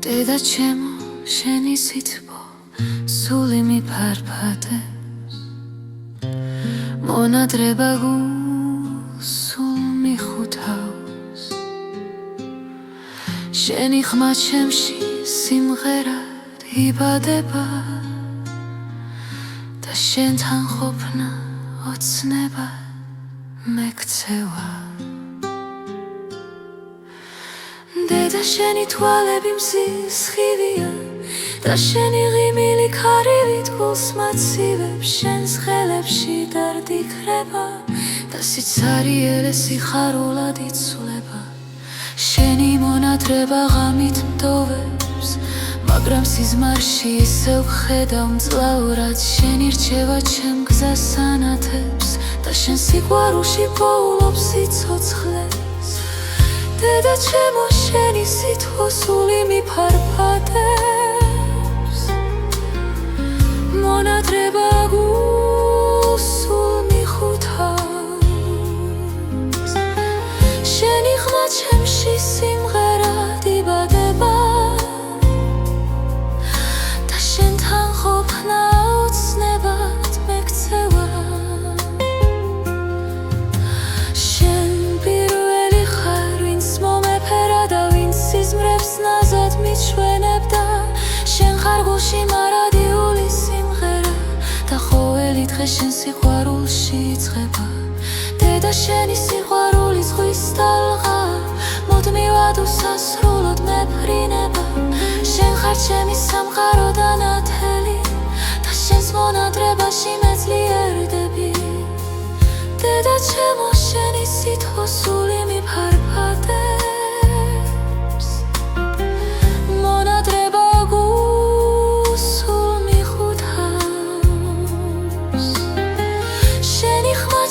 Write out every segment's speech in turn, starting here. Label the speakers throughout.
Speaker 1: დედა ჩემო, შენი სითბო სული მიფარფატებს, მონადრება გულსულ მიხუთავს. შენი ხმა ჩემში სიმღერად იბადება და შენთან ყოფნა ოცნება მეკცევა. დედა შენი თვალები მსისხივია და შენი ღიმილი ქარივით გულს მაცივებს, შენს ხელებში დარდი ქრება და სიცარიელე სიხარულად იცვლება. შენი მონადრება ღამით მდოვებს, მაგრამ სიზმარში ისევ ვხედავ მძლავრად. შენი რჩევა ჩემ გზას ანათებს და შენ სიყვარულში პოულობს სიცოცხლეს. დედა ჩემო, შენი სითბო სული მიფარფატებს, მონადრება გულსულ მიხუთავს. შენი ხმა ჩემში სიმღერად იბადება და შენთან ყოფნა ოცნებად მეკცევა. ნაზად მიჩვენებდა შენ ხარ გულში მარადიული სიმღერა და ყოველი დღე შენ სიყვარულში იწყება. დედა შენი სიყვარული ზღვის ტალღა, მუდმივად უსასრულოდ მეფრინება. შენ ხარ ჩემი სამყარო და ნათელი და შენს მონადრებაში მეძლიერდები. დედა ჩემო, შენი სითბო სული მიფარფატებს,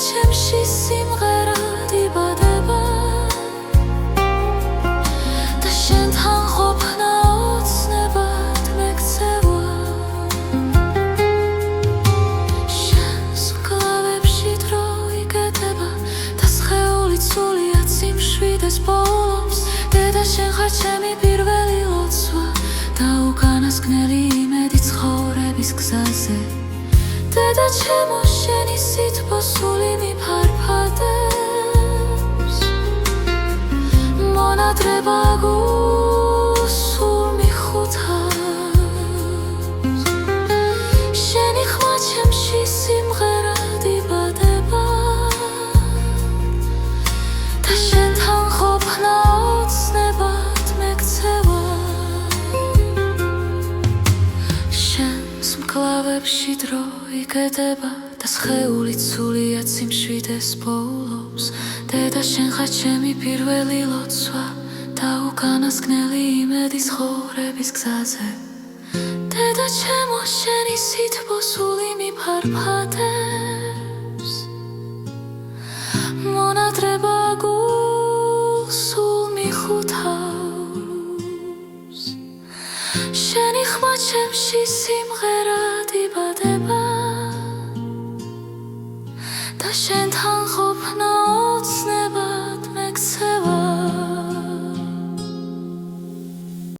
Speaker 1: ჩემში სიმღერად იბადება და შენთან ყოფნა ოცნებად მეკცევა. შენს მკლავებში დრო იკეტება და სხეული ცულიად სიმშვიდეს პოულობს. დედა შენ ხარ ჩემი პირველი ლოცვა და უკანასკნელი იმედი ცხოვრების გზაზე. დედა ჩემო, შენი სითბო სული მიფარფატებს, მონადრება გულსულ მიხუთავს. შენი ხმა ჩემში სიმღერად იბადება და შენთან ყოფნა ოცნებად მეკცევა. შენს მკლავებში დრო იკეტება და სხეული ცულიად სიმშვიდეს პოულობს. დედა შენ ხარ ჩემი პირველი ლოცვა და უკანასკნელი იმედი ცხოვრების გზაზე. დედა ჩემო, შენი სითბო სული მიფარფატებს, მონადრება გულსულ მიხუთავს. შენი ხმა ჩემში სიმღერად იბადება და შენთან